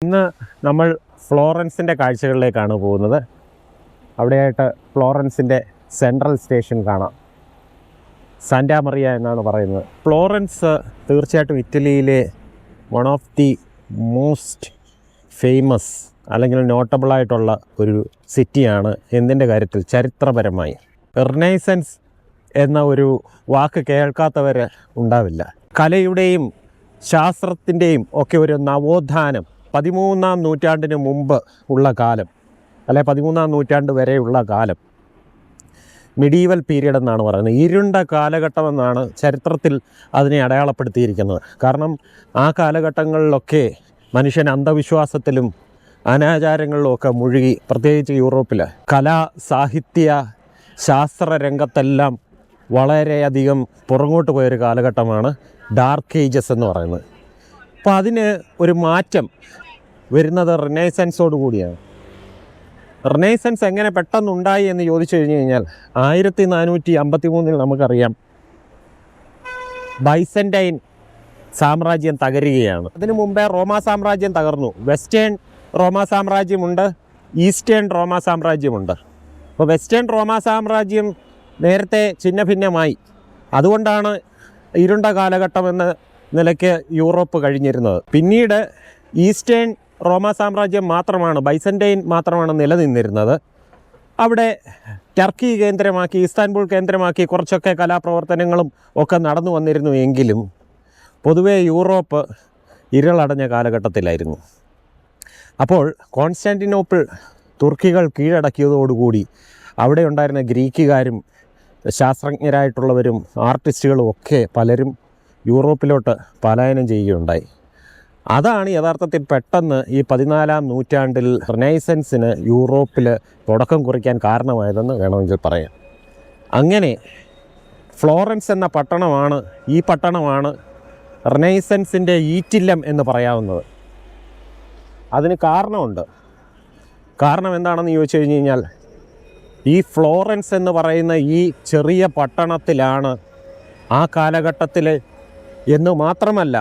ഇന്ന് നമ്മൾ ഫ്ലോറൻസിൻ്റെ കാഴ്ചകളിലേക്കാണ് പോകുന്നത്. അവിടെയായിട്ട് ഫ്ലോറൻസിൻ്റെ സെൻട്രൽ സ്റ്റേഷൻ കാണാം. സാന്റാ മറിയ എന്നാണ് പറയുന്നത്. ഫ്ലോറൻസ് തീർച്ചയായിട്ടും ഇറ്റലിയിലെ one of the most famous അല്ലെങ്കിൽ നോട്ടബിളായിട്ടുള്ള ഒരു സിറ്റിയാണ്. എന്തിൻ്റെ കാര്യത്തിൽ? ചരിത്രപരമായി. റിനൈസൻസ് എന്ന ഒരു വാക്ക് കേൾക്കാത്തവർ ഉണ്ടാവില്ല. കലയുടെയും ശാസ്ത്രത്തിൻ്റെയും ഒക്കെ ഒരു നവോത്ഥാനം 13-ാം നൂറ്റാണ്ടിന് മുമ്പ് ഉള്ള കാലം, അല്ലെ 13-ാം നൂറ്റാണ്ട് വരെയുള്ള കാലം മിഡീവൽ പീരീഡ് എന്നാണ് പറയുന്നത്. ഇരുണ്ട കാലഘട്ടമെന്നാണ് ചരിത്രത്തിൽ അതിനെ അടയാളപ്പെടുത്തിയിരിക്കുന്നത്. കാരണം ആ കാലഘട്ടങ്ങളിലൊക്കെ മനുഷ്യൻ അന്ധവിശ്വാസത്തിലും അനാചാരങ്ങളിലും ഒക്കെ മുഴുകി, പ്രത്യേകിച്ച് യൂറോപ്പിൽ കലാ സാഹിത്യ ശാസ്ത്ര രംഗത്തെല്ലാം വളരെയധികം പുറകോട്ട് പോയൊരു കാലഘട്ടമാണ് ഡാർക്ക് ഏജസ് എന്ന് പറയുന്നത്. അപ്പോൾ അതിന് ഒരു മാറ്റം വരുന്നത് റിനൈസൻസോട് കൂടിയാണ്. റിനൈസൻസ് എങ്ങനെ പെട്ടെന്നുണ്ടായി എന്ന് ചോദിച്ചു കഴിഞ്ഞ് കഴിഞ്ഞാൽ 1453 നമുക്കറിയാം ബൈസൻറ്റൈൻ സാമ്രാജ്യം തകരുകയാണ്. അതിനു മുമ്പേ റോമാ സാമ്രാജ്യം തകർന്നു. വെസ്റ്റേൺ റോമാ സാമ്രാജ്യമുണ്ട്, ഈസ്റ്റേൺ റോമാ സാമ്രാജ്യമുണ്ട്. അപ്പോൾ വെസ്റ്റേൺ റോമാ സാമ്രാജ്യം നേരത്തെ ഛിന്ന ഭിന്നമായി. അതുകൊണ്ടാണ് ഇരുണ്ട കാലഘട്ടം എന്ന നിലയ്ക്ക് യൂറോപ്പ് കഴിഞ്ഞിരുന്നത്. പിന്നീട് ഈസ്റ്റേൺ റോമാ സാമ്രാജ്യം മാത്രമാണ്, ബൈസൻറ്റൈൻ മാത്രമാണ് നിലനിന്നിരുന്നത്. അവിടെ ടർക്കി കേന്ദ്രമാക്കി, ഇസ്താൻബുൾ കേന്ദ്രമാക്കി കുറച്ചൊക്കെ കലാപ്രവർത്തനങ്ങളും ഒക്കെ നടന്നു വന്നിരുന്നു. എങ്കിലും പൊതുവെ യൂറോപ്പ് ഇരുളടഞ്ഞ കാലഘട്ടത്തിലായിരുന്നു. അപ്പോൾ കോൺസ്റ്റാന്റിനോപ്പിൾ തുർക്കികൾ കീഴടക്കിയതോടുകൂടി അവിടെ ഉണ്ടായിരുന്ന ഗ്രീക്കുകാരും ശാസ്ത്രജ്ഞരായിട്ടുള്ളവരും ആർട്ടിസ്റ്റുകളും ഒക്കെ പലരും യൂറോപ്പിലോട്ട് പലായനം ചെയ്യുകയുണ്ടായി. അതാണ് യഥാർത്ഥത്തിൽ പെട്ടെന്ന് ഈ 14-ാം നൂറ്റാണ്ടിൽ റിനൈസൻസിന് യൂറോപ്പിൽ തുടക്കം കുറിക്കാൻ കാരണമായതെന്ന് വേണമെങ്കിൽ പറയാം. അങ്ങനെ ഫ്ലോറൻസ് എന്ന പട്ടണമാണ്, ഈ പട്ടണമാണ് റിനൈസൻസിൻ്റെ ഈറ്റില്ലം എന്ന് പറയാവുന്നത്. അതിന് കാരണമുണ്ട്. കാരണം എന്താണെന്ന് ചോദിച്ചു കഴിഞ്ഞ് കഴിഞ്ഞാൽ, ഈ ഫ്ലോറൻസ് എന്ന് പറയുന്ന ഈ ചെറിയ പട്ടണത്തിലാണ് ആ കാലഘട്ടത്തിൽ എന്ന് മാത്രമല്ല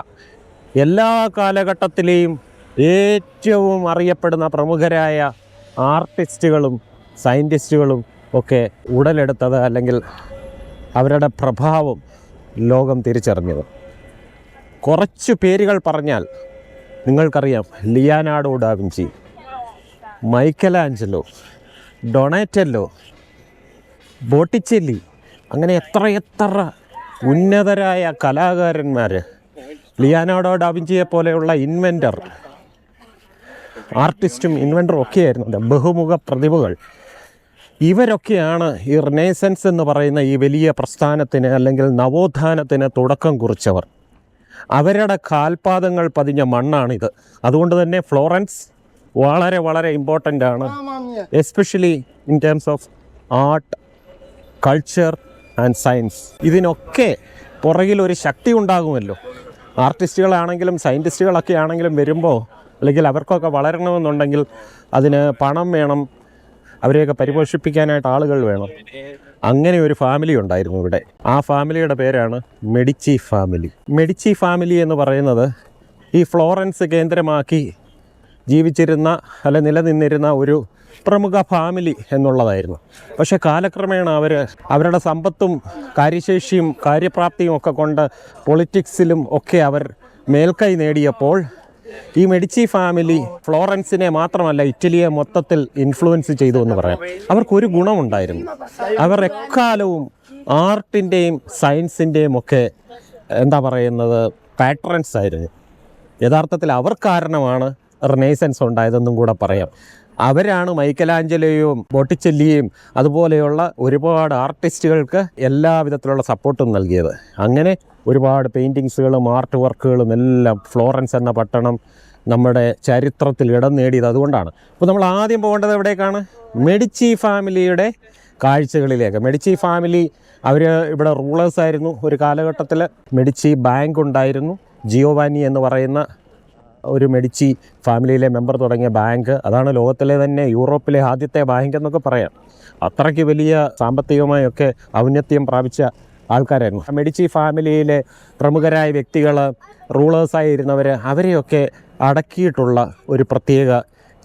എല്ലാ കാലഘട്ടത്തിലെയും ഏറ്റവും അറിയപ്പെടുന്ന പ്രമുഖരായ ആർട്ടിസ്റ്റുകളും സയൻറ്റിസ്റ്റുകളും ഒക്കെ ഉടലെടുത്തത്, അല്ലെങ്കിൽ അവരുടെ പ്രഭാവം ലോകം തിരിച്ചറിഞ്ഞത്. കുറച്ച് പേരുകൾ പറഞ്ഞാൽ നിങ്ങൾക്കറിയാം. ലിയോനാർഡോ ഡാവിഞ്ചി, മൈക്കലാഞ്ചലോ, ഡൊണാറ്റെല്ലോ, ബോട്ടിച്ചെല്ലി, അങ്ങനെ എത്രയെത്ര ഉന്നതരായ കലാകാരന്മാർ. ലിയോനാർഡോ ഡാവിഞ്ചിയെ പോലെയുള്ള ഇൻവെൻറ്റർ, ആർട്ടിസ്റ്റും ഇൻവെൻറ്ററും ഒക്കെയായിരുന്നു ബഹുമുഖ പ്രതിഭകൾ. ഇവരൊക്കെയാണ് ഈ റിനൈസൻസ് എന്ന് പറയുന്ന ഈ വലിയ പ്രസ്ഥാനത്തിന് അല്ലെങ്കിൽ നവോത്ഥാനത്തിന് തുടക്കം കുറിച്ചവർ. അവരുടെ കാൽപാദങ്ങൾ പതിഞ്ഞ മണ്ണാണിത്. അതുകൊണ്ട് തന്നെ ഫ്ലോറൻസ് വളരെ വളരെ ഇമ്പോർട്ടൻ്റ് ആണ്, especially in terms of art, culture and science. ഇതിനൊക്കെ പുറകിലൊരു ശക്തി ഉണ്ടാകുമല്ലോ. ആർട്ടിസ്റ്റുകളാണെങ്കിലും സയൻറ്റിസ്റ്റുകളൊക്കെ ആണെങ്കിലും വരുമ്പോൾ, അല്ലെങ്കിൽ അവർക്കൊക്കെ വളരണമെന്നുണ്ടെങ്കിൽ അതിന് പണം വേണം, അവരെയൊക്കെ പരിപോഷിപ്പിക്കാനായിട്ട് ആളുകൾ വേണം. അങ്ങനെ ഒരു ഫാമിലി ഉണ്ടായിരുന്നു ഇവിടെ. ആ ഫാമിലിയുടെ പേരാണ് മെഡിച്ചി ഫാമിലി. മെഡിച്ചി ഫാമിലി എന്ന് പറയുന്നത് ഈ ഫ്ലോറൻസ് കേന്ദ്രമാക്കി ജീവിച്ചിരുന്ന അല്ല നിലനിന്നിരുന്ന ഒരു പ്രമുഖ ഫാമിലി എന്നുള്ളതായിരുന്നു. പക്ഷേ കാലക്രമേണ അവരുടെ സമ്പത്തും കാര്യശേഷിയും കാര്യപ്രാപ്തിയും ഒക്കെ കൊണ്ട് പൊളിറ്റിക്സിലും ഒക്കെ അവർ മേൽക്കൈ നേടിയപ്പോൾ ഈ മെഡിച്ചി ഫാമിലി ഫ്ലോറൻസിനെ മാത്രമല്ല ഇറ്റലിയെ മൊത്തത്തിൽ ഇൻഫ്ലുവൻസ് ചെയ്തു എന്ന് പറയാം. അവർക്കൊരു ഗുണമുണ്ടായിരുന്നു. അവർ എക്കാലവും ആർട്ടിൻ്റെയും സയൻസിൻ്റെയും ഒക്കെ എന്താ പറയുന്നത് പാട്രൻസ് ആയിരുന്നു. യഥാർത്ഥത്തിൽ അവർ കാരണമാണ് റിനൈസൻസ് ഉണ്ടായതെന്നും കൂടെ പറയാം. അവരാണ് മൈക്കലാഞ്ചലോയും ബോട്ടിച്ചെല്ലിയും അതുപോലെയുള്ള ഒരുപാട് ആർട്ടിസ്റ്റുകൾക്ക് എല്ലാവിധത്തിലുള്ള സപ്പോർട്ടും നൽകിയത്. അങ്ങനെ ഒരുപാട് പെയിൻറ്റിങ്സുകളും ആർട്ട് വർക്കുകളും എല്ലാം ഫ്ലോറൻസ് എന്ന പട്ടണം നമ്മുടെ ചരിത്രത്തിൽ ഇടം നേടിയത് അതുകൊണ്ടാണ്. അപ്പോൾ നമ്മൾ ആദ്യം പോകേണ്ടത് എവിടേക്കാണ്? മെഡിച്ചി ഫാമിലിയുടെ കാഴ്ചകളിലേക്ക്. മെഡിച്ചി ഫാമിലി അവർ ഇവിടെ റൂളേഴ്സായിരുന്നു ഒരു കാലഘട്ടത്തിൽ. മെഡിച്ചി ബാങ്ക് ഉണ്ടായിരുന്നു. ജിയോവാനി എന്ന് പറയുന്ന ഒരു മെഡിച്ചി ഫാമിലിയിലെ മെമ്പർ തുടങ്ങിയ ബാങ്ക്, അതാണ് ലോകത്തിലെ തന്നെ യൂറോപ്പിലെ ആദ്യത്തെ ബാങ്ക് എന്നൊക്കെ പറയാം. അത്രയ്ക്ക് വലിയ സാമ്പത്തികമായൊക്കെ ഔന്നത്യം പ്രാപിച്ച ആൾക്കാരായിരുന്നു. മെഡിച്ചി ഫാമിലിയിലെ പ്രമുഖരായ വ്യക്തികൾ, റൂളേഴ്സായിരുന്നവർ, അവരെയൊക്കെ അടക്കിയിട്ടുള്ള ഒരു പ്രത്യേക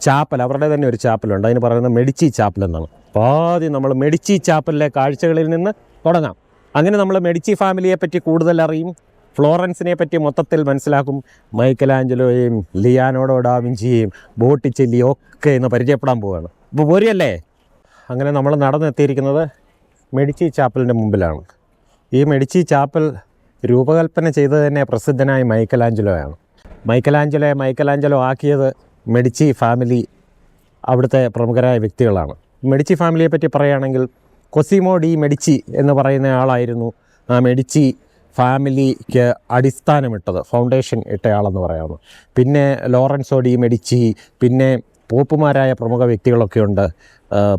ചാപ്പൽ, അവരുടെ തന്നെ ഒരു ചാപ്പലുണ്ട്. അതിന് പറയുന്നത് മെഡിച്ചി ചാപ്പൽ എന്നാണ്. അപ്പോൾ ആദ്യം നമ്മൾ മെഡിച്ചി ചാപ്പലിലെ കാഴ്ചകളിൽ നിന്ന് തുടങ്ങാം. അങ്ങനെ നമ്മൾ മെഡിച്ചി ഫാമിലിയെ പറ്റി കൂടുതൽ അറിയും, ഫ്ലോറൻസിനെ പറ്റി മൊത്തത്തിൽ മനസ്സിലാക്കും, മൈക്കലാഞ്ചലോയെയും ലിയാനോഡോ ഡാ വിഞ്ചിയെയും ബോട്ടിച്ചെല്ലിയും ഒക്കെ ഇന്ന് പരിചയപ്പെടാൻ പോവുകയാണ്. അപ്പോൾ പോരിയല്ലേ? അങ്ങനെ നമ്മൾ നടന്നെത്തിയിരിക്കുന്നത് മെഡിച്ചി ചാപ്പലിൻ്റെ മുമ്പിലാണ്. ഈ മെഡിച്ചി ചാപ്പൽ രൂപകൽപ്പന ചെയ്തത് തന്നെ പ്രസിദ്ധനായ മൈക്കലാഞ്ചലോയാണ്. മൈക്കലാഞ്ചലോ ആക്കിയത് മെഡിച്ചി ഫാമിലി, അവിടുത്തെ പ്രമുഖരായ വ്യക്തികളാണ്. മെഡിച്ചി ഫാമിലിയെ പറ്റി പറയുകയാണെങ്കിൽ കൊസിമോ ഡി മെഡിച്ചി എന്ന് പറയുന്ന ആളായിരുന്നു ആ മെഡിച്ചി ഫാമിലിക്ക് അടിസ്ഥാനമിട്ടത്, ഫൗണ്ടേഷൻ ഇട്ടയാളെന്ന് പറയാവുന്നു. പിന്നെ ലോറൻസോ ഡി മെഡിച്ചി, പിന്നെ പോപ്പുമാരായ പ്രമുഖ വ്യക്തികളൊക്കെ ഉണ്ട്.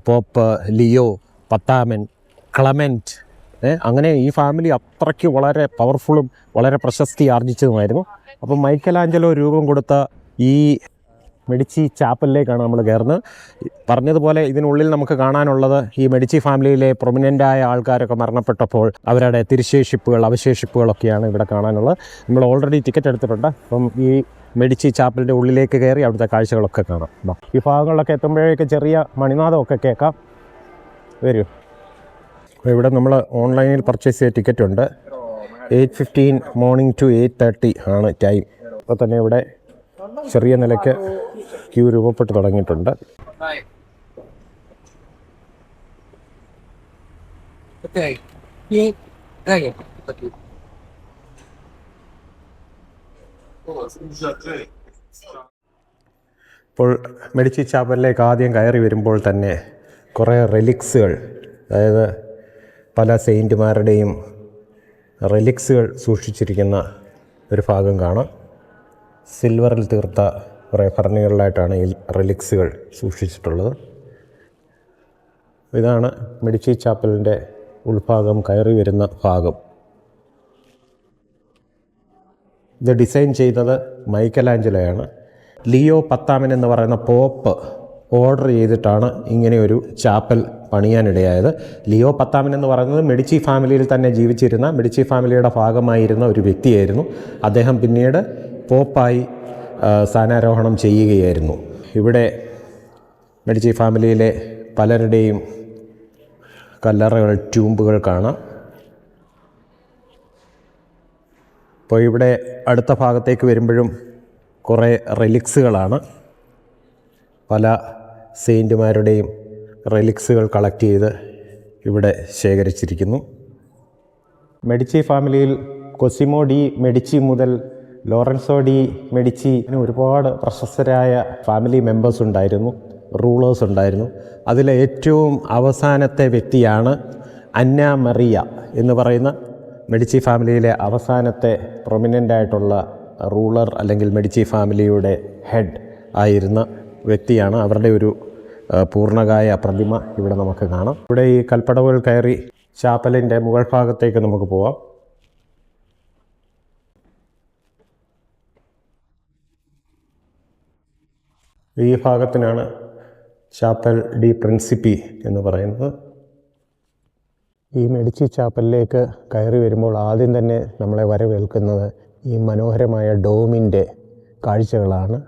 പോപ്പ് ലിയോ, പത്താമൻ, ക്ലമൻറ്റ്. അങ്ങനെ ഈ ഫാമിലി അത്രയ്ക്ക് വളരെ പവർഫുള്ളും വളരെ പ്രശസ്തി ആർജിച്ചതുമായിരുന്നു. അപ്പം മൈക്കലാഞ്ചലോ രൂപം കൊടുത്ത ഈ മെഡിച്ചി ചാപ്പലിലേക്കാണ് നമ്മൾ കയറുന്നത്. പറഞ്ഞതുപോലെ ഇതിനുള്ളിൽ നമുക്ക് കാണാനുള്ളത് ഈ മെഡിച്ചി ഫാമിലിയിലെ പ്രൊമിനൻ്റായ ആൾക്കാരൊക്കെ മരണപ്പെട്ടപ്പോൾ അവരുടെ അവശേഷിപ്പുകളൊക്കെയാണ് ഇവിടെ കാണാനുള്ളത്. നമ്മൾ ഓൾറെഡി ടിക്കറ്റ് എടുത്തിട്ടുണ്ട്. അപ്പം ഈ മെഡിച്ചി ചാപ്പലിൻ്റെ ഉള്ളിലേക്ക് കയറി അവിടുത്തെ കാഴ്ചകളൊക്കെ കാണാം. ഈ ഭാഗങ്ങളിലൊക്കെ എത്തുമ്പോഴേക്ക് ചെറിയ മണിനാദമൊക്കെ കേൾക്കാം. വരൂ. ഇവിടെ നമ്മൾ ഓൺലൈനിൽ പർച്ചേസ് ചെയ്ത ടിക്കറ്റ് ഉണ്ട്. 8:15 മോർണിംഗ് ടു 8:30 ആണ് ടൈം. അപ്പോൾ തന്നെ ഇവിടെ ചെറിയ നിലയ്ക്ക് ക്യൂ രൂപപ്പെട്ട് തുടങ്ങിയിട്ടുണ്ട്. ഇപ്പോൾ മെഡിച്ചി ചാപ്പലിലേക്ക് ആദ്യം കയറി വരുമ്പോൾ തന്നെ കുറേ റെലിക്സുകൾ, അതായത് പല സെയിൻറ്റുമാരുടെയും റെലിക്സുകൾ സൂക്ഷിച്ചിരിക്കുന്ന ഒരു ഭാഗം കാണാം. സിൽവറിൽ തീർത്ത കുറേ ഭരണികളിലായിട്ടാണ് ഈ റെലിക്സുകൾ സൂക്ഷിച്ചിട്ടുള്ളത്. ഇതാണ് മെഡിച്ചി ചാപ്പലിൻ്റെ ഉൾഭാഗം കയറി വരുന്ന ഭാഗം. ഇത് ഡിസൈൻ ചെയ്തത് മൈക്കലാഞ്ചലോയാണ്. ലിയോ പത്താമൻ എന്ന് പറയുന്ന പോപ്പ് ഓർഡർ ചെയ്തിട്ടാണ് ഇങ്ങനെയൊരു ചാപ്പൽ പണിയാനിടയായത്. ലിയോ പത്താമൻ എന്ന് പറയുന്നത് മെഡിച്ചി ഫാമിലിയിൽ തന്നെ ജീവിച്ചിരുന്ന, മെഡിച്ചി ഫാമിലിയുടെ ഭാഗമായിരുന്ന ഒരു വ്യക്തിയായിരുന്നു. അദ്ദേഹം പിന്നീട് പോപ്പായി സ്ഥാനാരോഹണം ചെയ്യുകയായിരുന്നു. ഇവിടെ മെഡിച്ചി ഫാമിലിയിലെ പലരുടെയും കല്ലറകൾ, ട്യൂമ്പുകൾ കാണാം. അപ്പോൾ ഇവിടെ അടുത്ത ഭാഗത്തേക്ക് വരുമ്പോഴും കുറേ റെലിക്സുകളാണ്. പല സെയിൻറ്റുമാരുടെയും റെലിക്സുകൾ കളക്ട് ചെയ്ത് ഇവിടെ ശേഖരിച്ചിരിക്കുന്നു. മെഡിച്ചി ഫാമിലിയിൽ കൊസിമോ ഡി മെഡിച്ചി മുതൽ ലോറൻസോ ഡി മെഡിച്ചി ഒരുപാട് പ്രശസ്തരായ ഫാമിലി മെമ്പേഴ്സ് ഉണ്ടായിരുന്നു, റൂളേഴ്സ് ഉണ്ടായിരുന്നു. അതിലെ ഏറ്റവും അവസാനത്തെ വ്യക്തിയാണ് അന്ന മറിയ എന്ന് പറയുന്ന മെഡിച്ചി ഫാമിലിയിലെ അവസാനത്തെ പ്രൊമിനൻ്റ് ആയിട്ടുള്ള റൂളർ, അല്ലെങ്കിൽ മെഡിച്ചി ഫാമിലിയുടെ ഹെഡ് ആയിരുന്ന വ്യക്തിയാണ്. അവരുടെ ഒരു പൂർണ്ണകായ പ്രതിമ ഇവിടെ നമുക്ക് കാണാം. ഇവിടെ ഈ കൽപ്പടവുകൾ കയറി ചാപ്പലിൻ്റെ മുകൾ ഭാഗത്തേക്ക് നമുക്ക് പോവാം. ഈ ഭാഗത്തിനാണ് ചാപ്പൽ ഡി പ്രിൻസിപ്പി എന്ന് പറയുന്നത്. ഈ മെഡിച്ചി ചാപ്പലിലേക്ക് കയറി വരുമ്പോൾ ആദ്യം തന്നെ നമ്മളെ വരവേൽക്കുന്നത് ഈ മനോഹരമായ ഡോമിൻ്റെ കാഴ്ചകളാണ്.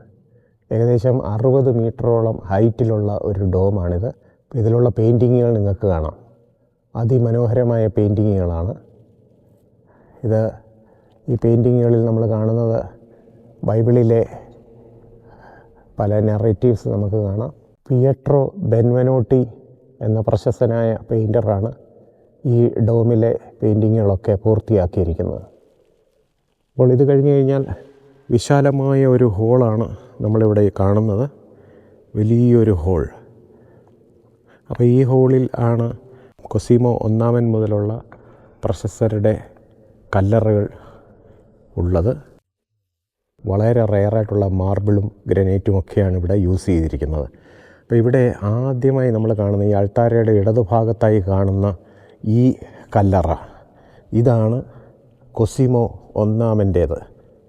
ഏകദേശം 60 മീറ്ററോളം ഹൈറ്റിലുള്ള ഒരു ഡോമാണിത്. ഇതിലുള്ള പെയിൻറ്റിങ്ങുകൾ നിങ്ങൾക്ക് കാണാം. അതിമനോഹരമായ പെയിൻറ്റിങ്ങുകളാണ് ഇത്. ഈ പെയിൻറ്റിങ്ങുകളിൽ നമ്മൾ കാണുന്നത് ബൈബിളിലെ പല നറേറ്റീവ്സ് നമുക്ക് കാണാം. പിയട്രോ ബെൻവെനോട്ടി എന്ന പ്രശസ്തനായ പെയിൻറ്ററാണ് ഈ ഡോമിലെ പെയിൻറ്റിങ്ങുകളൊക്കെ പൂർത്തിയാക്കിയിരിക്കുന്നത്. അപ്പോൾ ഇത് കഴിഞ്ഞ് കഴിഞ്ഞാൽ വിശാലമായ ഒരു ഹോളാണ് നമ്മളിവിടെ കാണുന്നത്, വലിയൊരു ഹോൾ. അപ്പോൾ ഈ ഹോളിൽ ആണ് കൊസിമോ ഒന്നാമൻ മുതലുള്ള പ്രശസ്തരുടെ കല്ലറകൾ ഉള്ളത്. വളരെ റെയറായിട്ടുള്ള മാർബിളും ഗ്രനൈറ്റും ഒക്കെയാണ് ഇവിടെ യൂസ് ചെയ്തിരിക്കുന്നത്. അപ്പോൾ ഇവിടെ ആദ്യമായി നമ്മൾ കാണുന്ന ഈ അൾത്താരയുടെ ഇടതുഭാഗത്തായി കാണുന്ന ഈ കല്ലറ, ഇതാണ് കൊസിമോ ഒന്നാമൻ്റേത്.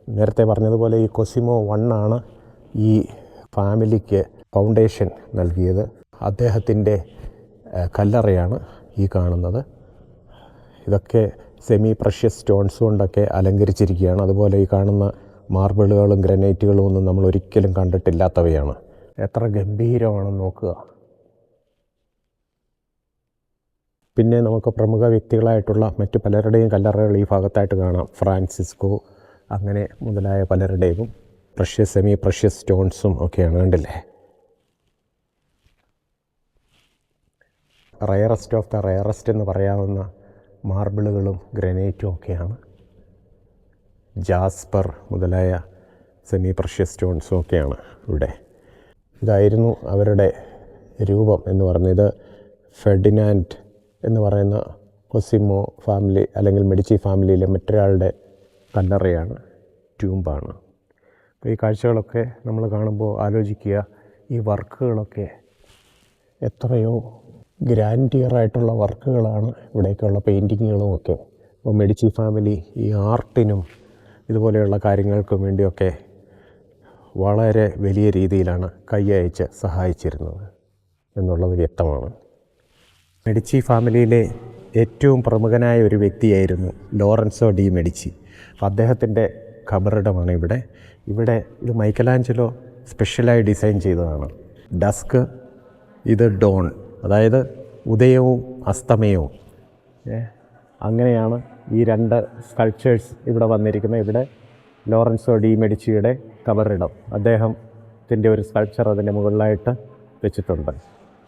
നേരത്തെ പറഞ്ഞതുപോലെ ഈ കൊസിമോ 1 ആണ് ഈ ഫാമിലിക്ക് ഫൗണ്ടേഷൻ നൽകിയത്. അദ്ദേഹത്തിൻ്റെ കല്ലറയാണ് ഈ കാണുന്നത്. ഇതൊക്കെ സെമി പ്രഷ്യസ് സ്റ്റോൺസ് കൊണ്ടൊക്കെ അലങ്കരിച്ചിരിക്കുകയാണ്. അതുപോലെ ഈ കാണുന്ന മാർബിളുകളും ഗ്രാനൈറ്റുകളും ഒന്നും നമ്മൾ ഒരിക്കലും കണ്ടിട്ടില്ലാത്തവയാണ്. എത്ര ഗംഭീരമാണെന്ന് നോക്കുക. പിന്നെ നമുക്ക് പ്രമുഖ വ്യക്തികളായിട്ടുള്ള മറ്റു പലരുടെയും കല്ലറകൾ ഈ ഭാഗത്തായിട്ട് കാണാം. ഫ്രാൻസിസ്കോ അങ്ങനെ മുതലായ പലരുടെയും പ്രഷ്യസ് സെമി പ്രഷ്യസ് സ്റ്റോൺസും ഒക്കെയാണ്. കണ്ടില്ലേ? റയറസ്റ്റ് ഓഫ് ദ റയറസ്റ്റ് എന്ന് പറയാവുന്ന മാർബിളുകളും ഗ്രാനൈറ്റും ഒക്കെയാണ്. ജാസ്പർ മുതലായ സെമി പ്രഷ്യസ് സ്റ്റോൺസും ഒക്കെയാണ് ഇവിടെ. ഇതായിരുന്നു അവരുടെ രൂപം എന്ന് പറഞ്ഞത്. ഫെർഡിനാൻഡ് എന്ന് പറയുന്ന കൊസിമോ ഫാമിലി അല്ലെങ്കിൽ മെഡിച്ചി ഫാമിലിയിലെ മറ്റൊരാളുടെ കല്ലറയാണ്, ട്യൂമ്പാണ്. അപ്പോൾ ഈ കാഴ്ചകളൊക്കെ നമ്മൾ കാണുമ്പോൾ ആലോചിക്കുക, ഈ വർക്കുകളൊക്കെ എത്രയോ ഗ്രാൻഡിയറായിട്ടുള്ള വർക്കുകളാണ് ഇവിടേക്കുള്ള പെയിൻറ്റിങ്ങുകളും ഒക്കെ. അപ്പോൾ മെഡിച്ചി ഫാമിലി ഈ ആർട്ടിനും ഇതുപോലെയുള്ള കാര്യങ്ങൾക്കും വേണ്ടിയൊക്കെ വളരെ വലിയ രീതിയിലാണ് കൈയയച്ച് സഹായിച്ചിരുന്നത് എന്നുള്ളത് വ്യക്തമാണ്. മെഡിച്ചി ഫാമിലിയിലെ ഏറ്റവും പ്രമുഖനായ ഒരു വ്യക്തിയായിരുന്നു ലോറൻസോ ഡി മെഡിച്ചി. അപ്പോൾ അദ്ദേഹത്തിൻ്റെ ഖബറിടമാണ് ഇവിടെ. ഇത് മൈക്കലാഞ്ചലോ സ്പെഷ്യലായി ഡിസൈൻ ചെയ്തതാണ്. ഡസ്ക്, ഇത് ഡോൺ, അതായത് ഉദയവും അസ്തമയവും. അങ്ങനെയാണ് ഈ രണ്ട് സ്കൾപ്ചേഴ്സ് ഇവിടെ വന്നിരിക്കുന്നത്. ഇവിടെ ലോറൻസോ ഡി മെഡിച്ചിയുടെ ഖബറിടം, അദ്ദേഹത്തിൻ്റെ ഒരു സ്കൾപ്ചർ അതിൻ്റെ മുകളിലായിട്ട് വെച്ചിട്ടുണ്ട്.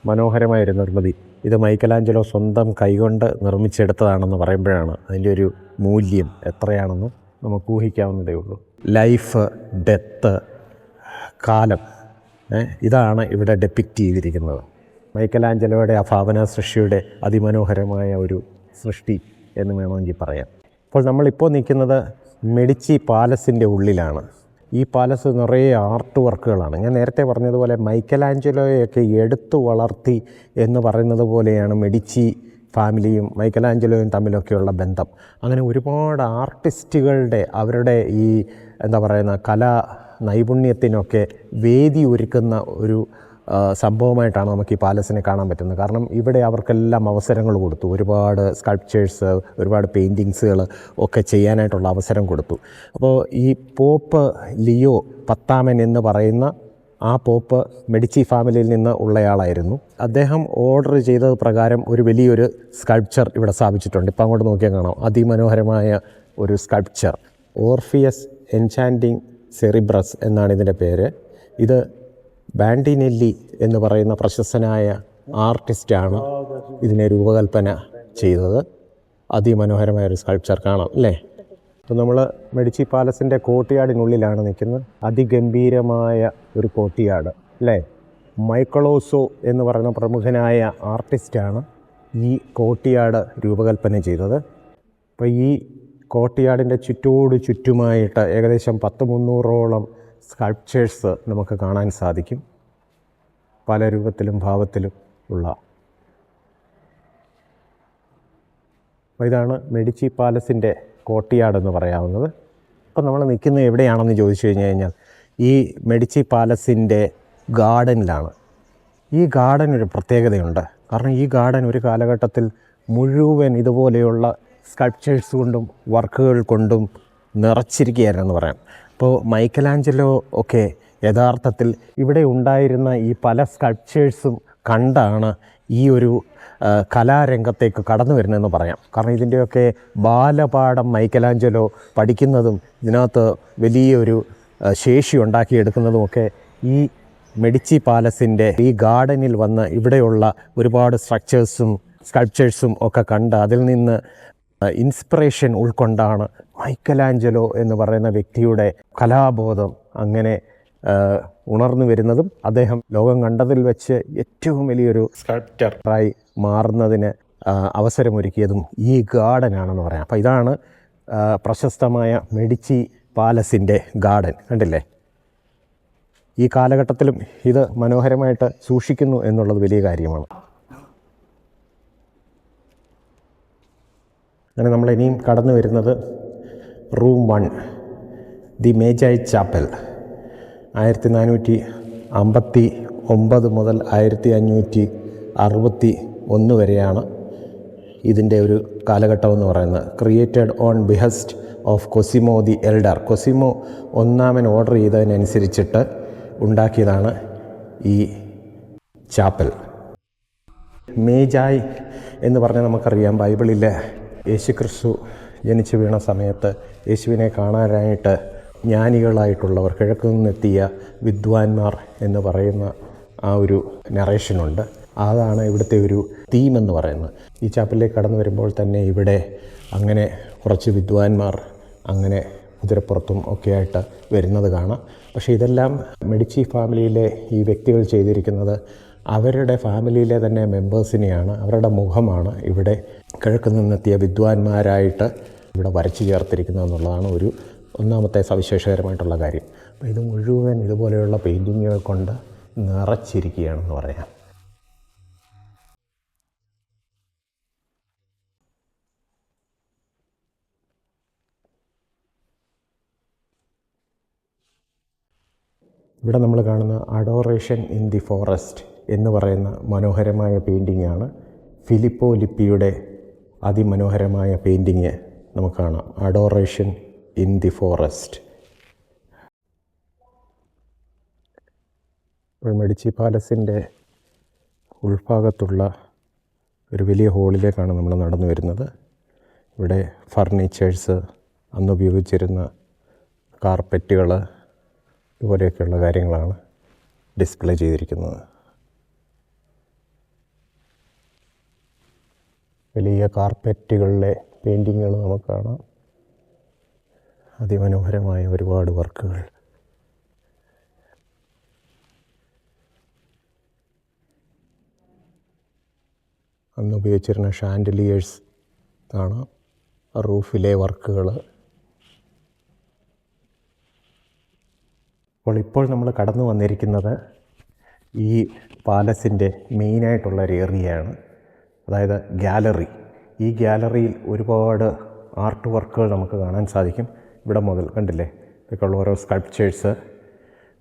മനോഹരമായൊരു നിർമ്മിതി. ഇത് മൈക്കലാഞ്ചലോ സ്വന്തം കൈകൊണ്ട് നിർമ്മിച്ചെടുത്തതാണെന്ന് പറയുമ്പോഴാണ് അതിൻ്റെ ഒരു മൂല്യം എത്രയാണെന്ന് നമുക്ക് ഊഹിക്കാവുന്നതേ ഉള്ളൂ. ലൈഫ്, ഡെത്ത്, കാലം, ഇതാണ് ഇവിടെ ഡെപ്പിക്റ്റ് ചെയ്തിരിക്കുന്നത്. മൈക്കലാഞ്ചലോയുടെ ആ ഭാവന സൃഷ്ടിയുടെ അതിമനോഹരമായ ഒരു സൃഷ്ടി എന്ന് വേണമെങ്കിൽ പറയാം. അപ്പോൾ നമ്മളിപ്പോൾ നിൽക്കുന്നത് മെഡിച്ചി പാലസിൻ്റെ ഉള്ളിലാണ്. ഈ പാലസ് നിറയെ ആർട്ട് വർക്കുകളാണ്. ഞാൻ നേരത്തെ പറഞ്ഞതുപോലെ മൈക്കലാഞ്ചലോയൊക്കെ എടുത്തു വളർത്തി എന്ന് പറയുന്നത് പോലെയാണ് മെഡിച്ചി ഫാമിലിയും മൈക്കലാഞ്ചലോയും തമ്മിലൊക്കെയുള്ള ബന്ധം. അങ്ങനെ ഒരുപാട് ആർട്ടിസ്റ്റുകളുടെ അവരുടെ ഈ കലാ നൈപുണ്യത്തിനൊക്കെ വേദി ഒരുക്കുന്ന ഒരു സംഭവമായിട്ടാണ് നമുക്ക് ഈ പാലസിനെ കാണാൻ പറ്റുന്നത്. കാരണം ഇവിടെ അവർക്കെല്ലാം അവസരങ്ങൾ കൊടുത്തു. ഒരുപാട് സ്കൾപ്ചേഴ്സ്, ഒരുപാട് പെയിൻറ്റിങ്സുകൾ ഒക്കെ ചെയ്യാനായിട്ടുള്ള അവസരം കൊടുത്തു. അപ്പോൾ ഈ പോപ്പ് ലിയോ 10 എന്ന് പറയുന്ന ആ പോപ്പ് മെഡിച്ചി ഫാമിലിയിൽ നിന്ന് ഉള്ളയാളായിരുന്നു. അദ്ദേഹം ഓർഡർ ചെയ്തത് പ്രകാരം ഒരു വലിയൊരു സ്കൾപ്ചർ ഇവിടെ സ്ഥാപിച്ചിട്ടുണ്ട്. ഇപ്പം അങ്ങോട്ട് നോക്കിയാൽ കാണാം, അതിമനോഹരമായ ഒരു സ്കൾപ്ചർ. ഓർഫിയസ് എൻചാൻറ്റിങ് സെറിബ്രസ് എന്നാണ് ഇതിൻ്റെ പേര്. ഇത് ബാൻഡിനെല്ലി എന്ന് പറയുന്ന പ്രശസ്തനായ ആർട്ടിസ്റ്റാണ് ഇതിനെ രൂപകൽപ്പന ചെയ്തത്. അതിമനോഹരമായൊരു സ്കൾപ്ചർ കാണാം അല്ലേ? അപ്പോൾ നമ്മൾ മെഡിച്ചി പാലസിൻ്റെ കോർട്ട്യാർഡിനുള്ളിലാണ് നിൽക്കുന്നത്. അതിഗംഭീരമായ ഒരു കോർട്ട്യാർഡ് അല്ലേ? മൈക്കലോസോ എന്ന് പറയുന്ന പ്രമുഖനായ ആർട്ടിസ്റ്റാണ് ഈ കോർട്ട്യാർഡ് രൂപകൽപ്പന ചെയ്തത്. അപ്പോൾ ഈ കോർട്ട്യാർഡിൻ്റെ ചുറ്റുമായിട്ട് ഏകദേശം 300ഓളം സ്കൾപ്ചേഴ്സ് നമുക്ക് കാണാൻ സാധിക്കും. പല രൂപത്തിലും ഭാവത്തിലും ഉള്ള. അപ്പോൾ ഇതാണ് മെഡിച്ചി പാലസിൻ്റെ കോർട്ട്യാർഡ് എന്ന് പറയാവുന്നത്. അപ്പോൾ നമ്മൾ നിൽക്കുന്നത് എവിടെയാണെന്ന് ചോദിച്ചു കഴിഞ്ഞാൽ ഈ മെഡിച്ചി പാലസിൻ്റെ ഗാർഡനിലാണ്. ഈ ഗാർഡൻ ഒരു പ്രത്യേകതയുണ്ട്. കാരണം ഈ ഗാർഡൻ ഒരു കാലഘട്ടത്തിൽ മുഴുവൻ ഇതുപോലെയുള്ള സ്കൾപ്ചേഴ്സ് കൊണ്ടും വർക്കുകൾ കൊണ്ടും നിറച്ചിരിക്കുകയായിരുന്നു പറയാം. അപ്പോൾ മൈക്കലാഞ്ചലോ ഒക്കെ യഥാർത്ഥത്തിൽ ഇവിടെ ഉണ്ടായിരുന്ന ഈ പല സ്കൾപ്ചേഴ്സും കണ്ടാണ് ഈ ഒരു കലാരംഗത്തേക്ക് കടന്നു വരുന്നതെന്ന് പറയാം. കാരണം ഇതിൻ്റെയൊക്കെ ബാലപാഠം മൈക്കലാഞ്ചലോ പഠിക്കുന്നതും ഇതിനകത്ത് വലിയൊരു ശേഷി ഉണ്ടാക്കിയെടുക്കുന്നതുമൊക്കെ ഈ മെഡിച്ചി പാലസിൻ്റെ ഈ ഗാർഡനിൽ വന്ന് ഇവിടെയുള്ള ഒരുപാട് സ്കൾപ്ചേഴ്സും ഒക്കെ കണ്ട് അതിൽ നിന്ന് ഇൻസ്പിറേഷൻ ഉൾക്കൊണ്ടാണ് മൈക്കലാഞ്ചലോ എന്ന് പറയുന്ന വ്യക്തിയുടെ കലാബോധം അങ്ങനെ ഉണർന്നു വരുന്നതും അദ്ദേഹം ലോകം കണ്ടതിൽ വെച്ച് ഏറ്റവും വലിയൊരു സ്കൾപ്റ്ററായി മാറുന്നതിന് അവസരമൊരുക്കിയതും ഈ ഗാർഡനാണെന്ന് പറയാം. അപ്പോൾ ഇതാണ് പ്രശസ്തമായ മെഡിച്ചി പാലസിൻ്റെ ഗാർഡൻ. കണ്ടില്ലേ? ഈ കാലഘട്ടത്തിലും ഇത് മനോഹരമായിട്ട് സൂക്ഷിക്കുന്നു എന്നുള്ളത് വലിയ കാര്യമാണ്. അങ്ങനെ നമ്മൾ ഇനിയും കടന്നു വരുന്നത് റൂം 1, ദി മേജായ് ചാപ്പൽ. 1459 മുതൽ 1561 വരെയാണ് ഇതിൻ്റെ ഒരു കാലഘട്ടം എന്ന് പറയുന്നത്. Created on behest of Cosimo the elder. Cosimo ഒന്നാമൻ ഓർഡർ ചെയ്തതിനനുസരിച്ചിട്ട് ഉണ്ടാക്കിയതാണ് ഈ ചാപ്പൽ. മേജായ് എന്ന് പറഞ്ഞാൽ നമുക്കറിയാം, ബൈബിളിൽ യേശുക്രിസ്തു ജനിച്ചു വീണ സമയത്ത് യേശുവിനെ കാണാനായിട്ട് ജ്ഞാനികളായിട്ടുള്ളവർ, കിഴക്ക് നിന്നെത്തിയ വിദ്വാൻമാർ എന്ന് പറയുന്ന ആ ഒരു നറേഷനുണ്ട്. അതാണ് ഇവിടുത്തെ ഒരു തീം എന്ന് പറയുന്നത്. ഈ ചാപ്പലിലേക്ക് കടന്നു വരുമ്പോൾ തന്നെ ഇവിടെ അങ്ങനെ കുറച്ച് വിദ്വാൻമാർ അങ്ങനെ കുതിരപ്പുറത്തും ഒക്കെ ആയിട്ട് വരുന്നത് കാണാം. പക്ഷേ ഇതെല്ലാം മെഡിച്ചി ഫാമിലിയിലെ ഈ വ്യക്തികൾ ചെയ്തിരിക്കുന്നത് അവരുടെ ഫാമിലിയിലെ തന്നെ മെമ്പേഴ്സിനെയാണ്, അവരുടെ മുഖമാണ് ഇവിടെ കിഴക്ക് നിന്നെത്തിയ വിദ്വാൻമാരായിട്ട് ഇവിടെ വരച്ചു ചേർത്തിരിക്കുന്നത് എന്നുള്ളതാണ് ഒരു ഒന്നാമത്തെ സവിശേഷകരമായിട്ടുള്ള കാര്യം. അപ്പോൾ ഇത് മുഴുവൻ ഇതുപോലെയുള്ള പെയിൻറ്റിങ്ങുകൾ കൊണ്ട് നിറച്ചിരിക്കുകയാണെന്ന് പറയാം. ഇവിടെ നമ്മൾ കാണുന്ന അഡോറേഷൻ ഇൻ ദി ഫോറസ്റ്റ് എന്ന് പറയുന്ന മനോഹരമായ പെയിൻറ്റിങ്ങാണ്. ഫിലിപ്പോ ലിപ്പിയുടെ അതിമനോഹരമായ പെയിൻറ്റിങ് നമുക്ക് കാണാം, അഡോറേഷൻ ഇൻ ദി ഫോറസ്റ്റ്. മെഡിച്ചി പാലസിൻ്റെ ഉൾഭാഗത്തുള്ള ഒരു വലിയ ഹോളിലേക്കാണ് നമ്മൾ നടന്നു വരുന്നത്. ഇവിടെ ഫർണിച്ചേഴ്സ്, അന്ന് ഉപയോഗിച്ചിരുന്ന കാർപ്പറ്റുകൾ, ഇതുപോലെയൊക്കെയുള്ള കാര്യങ്ങളാണ് ഡിസ്പ്ലേ ചെയ്തിരിക്കുന്നത്. വലിയ കാർപ്പറ്റുകളിലെ പെയിൻറ്റിങ്ങുകൾ നമുക്ക് കാണാം, അതിമനോഹരമായ ഒരുപാട് വർക്കുകൾ. അന്ന് ഉപയോഗിച്ചിരുന്ന ഷാൻഡലിയേഴ്സ് കാണാം, റൂഫിലെ വർക്കുകൾ. ഇപ്പോൾ നമ്മൾ കടന്നു വന്നിരിക്കുന്നത് ഈ പാലസിൻ്റെ മെയിനായിട്ടുള്ള ഒരു ഏരിയയാണ്, അതായത് ഗാലറി. ഈ ഗാലറിയിൽ ഒരുപാട് ആർട്ട് വർക്കുകൾ നമുക്ക് കാണാൻ സാധിക്കും. ഇവിടെ മുതൽ കണ്ടില്ലേ, ഇതൊക്കെയുള്ള ഓരോ സ്കൾപ്ചേഴ്സ്.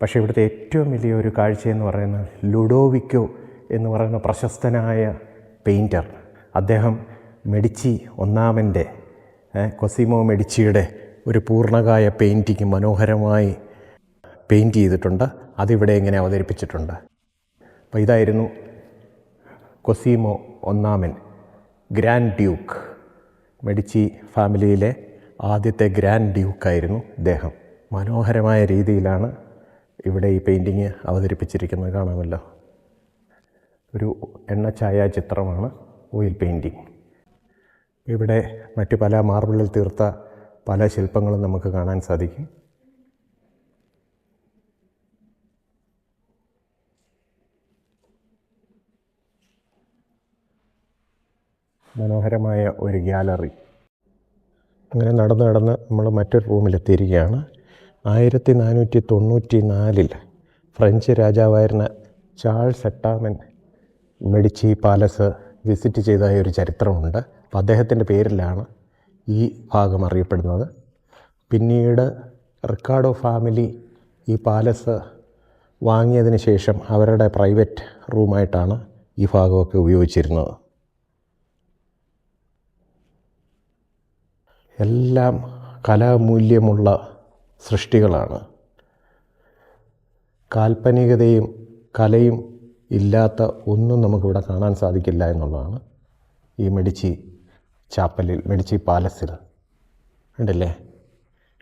പക്ഷേ ഇവിടുത്തെ ഏറ്റവും വലിയൊരു കാഴ്ചയെന്ന് പറയുന്നത് ലുഡോവിക്കോ എന്ന് പറയുന്ന പ്രശസ്തനായ പെയിൻറ്റർ, അദ്ദേഹം മെഡിച്ചി ഒന്നാമൻ്റെ, കൊസിമോ മെഡിച്ചിയുടെ ഒരു പൂർണ്ണകായ പെയിൻറ്റിങ് മനോഹരമായി പെയിൻറ്റ് ചെയ്തിട്ടുണ്ട്. അതിവിടെ ഇങ്ങനെ അവതരിപ്പിച്ചിട്ടുണ്ട്. അപ്പോൾ ഇതായിരുന്നു കൊസിമോ ഒന്നാമൻ, ഗ്രാൻഡ് ഡ്യൂക്ക്. മെഡിച്ചി ഫാമിലിയിലെ ആദ്യത്തെ ഗ്രാൻഡ് ഡ്യൂക്കായിരുന്നു ഇദ്ദേഹം. മനോഹരമായ രീതിയിലാണ് ഇവിടെ ഈ പെയിൻറ്റിങ് അവതരിപ്പിച്ചിരിക്കുന്നത്, കാണാമല്ലോ. ഒരു എണ്ണഛായാചിത്രമാണ്, ഓയിൽ പെയിൻറ്റിങ്. ഇവിടെ മറ്റു പല മാർബിളിൽ തീർത്ത പല ശില്പങ്ങളും നമുക്ക് കാണാൻ സാധിക്കും. മനോഹരമായ ഒരു ഗാലറി. അങ്ങനെ നടന്ന് നമ്മൾ മറ്റൊരു റൂമിലെത്തിയിരിക്കുകയാണ്. 1494 ഫ്രഞ്ച് രാജാവായിരുന്ന ചാൾസ് എട്ടാമൻ മെഡിച്ചി പാലസ് വിസിറ്റ് ചെയ്തതായ ഒരു ചരിത്രമുണ്ട്. അപ്പോൾ അദ്ദേഹത്തിൻ്റെ പേരിലാണ് ഈ ഭാഗം അറിയപ്പെടുന്നത്. പിന്നീട് റിക്കാർഡോ ഫാമിലി ഈ പാലസ് വാങ്ങിയതിന് ശേഷം അവരുടെ പ്രൈവറ്റ് റൂമായിട്ടാണ് ഈ ഭാഗമൊക്കെ ഉപയോഗിച്ചിരുന്നത്. എല്ലാം കലാമൂല്യമുള്ള സൃഷ്ടികളാണ്. കാൽപ്പനികതയും കലയും ഇല്ലാത്ത ഒന്നും നമുക്കിവിടെ കാണാൻ സാധിക്കില്ല എന്നുള്ളതാണ് ഈ മെഡിച്ചി ചാപ്പലിൽ, മെഡിച്ചി പാലസിൽ ഉണ്ടല്ലേ.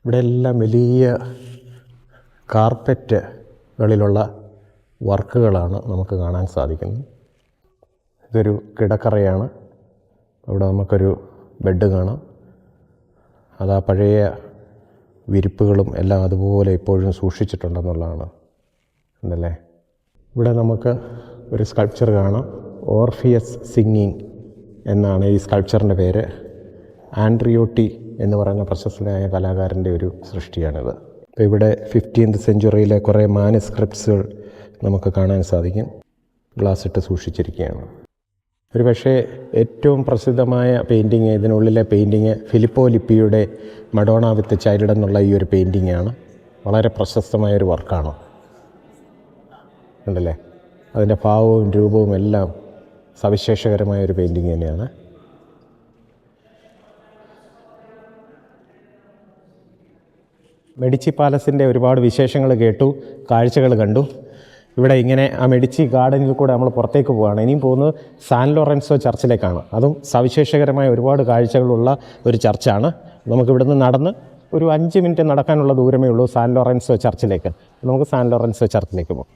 ഇവിടെ എല്ലാം വലിയ കാർപ്പറ്റുകളിലുള്ള വർക്കുകളാണ് നമുക്ക് കാണാൻ സാധിക്കുന്നത്. ഇതൊരു കിടക്കറയാണ്. അവിടെ നമുക്കൊരു ബെഡ് കാണാം. അത് ആ പഴയ വിരിപ്പുകളും എല്ലാം അതുപോലെ ഇപ്പോഴും സൂക്ഷിച്ചിട്ടുണ്ടെന്നുള്ളതാണ് ഉണ്ടല്ലേ. ഇവിടെ നമുക്ക് ഒരു സ്കൾപ്ചർ കാണാം, ഓർഫിയസ് സിംഗിങ് എന്നാണ് ഈ സ്കൾപ്ചറിൻ്റെ പേര്. ആൻഡ്രിയോട്ടി എന്ന് പറയുന്ന പ്രശസ്തനായ കലാകാരൻ്റെ ഒരു സൃഷ്ടിയാണിത്. അപ്പോൾ ഇവിടെ 15th സെഞ്ച്വറിയിലെ കുറേ മാനുസ്ക്രിപ്റ്റ്സുകൾ നമുക്ക് കാണാൻ സാധിക്കും, ഗ്ലാസ് ഇട്ട് സൂക്ഷിച്ചിരിക്കുകയാണ്. ഒരു പക്ഷേ ഏറ്റവും പ്രസിദ്ധമായ പെയിൻറ്റിങ്, ഇതിനുള്ളിലെ പെയിൻറ്റിങ് ഫിലിപ്പോ ലിപ്പിയുടെ മഡോണ വിത്ത് ചൈൽഡ് എന്നുള്ള ഈ ഒരു പെയിൻറ്റിങ്ങാണ്. വളരെ പ്രശസ്തമായൊരു വർക്കാണ് ഉണ്ടല്ലേ. അതിൻ്റെ ഭാവവും രൂപവും എല്ലാം സവിശേഷകരമായൊരു പെയിൻറ്റിങ് തന്നെയാണ്. മെഡിച്ചി പാലസിൻ്റെ ഒരുപാട് വിശേഷങ്ങൾ കേട്ടു, കാഴ്ചകൾ കണ്ടു. ഇവിടെ ഇങ്ങനെ ആ മെഡിച്ചി ഗാർഡനിൽ കൂടെ നമ്മൾ പുറത്തേക്ക് പോവുകയാണ്. ഇനിയും പോകുന്നത് സാൻ ലോറൻസോ ചർച്ചിലേക്കാണ്. അതും സവിശേഷകരമായ ഒരുപാട് കാഴ്ചകളുള്ള ഒരു ചർച്ചാണ്. നമുക്കിവിടുന്ന് നടന്ന് ഒരു 5 മിനിറ്റ് നടക്കാനുള്ള ദൂരമേ ഉള്ളൂ സാൻ ലോറൻസോ ചർച്ചിലേക്ക്. നമുക്ക് സാൻ ലോറൻസോ ചർച്ചിലേക്ക് പോകാം.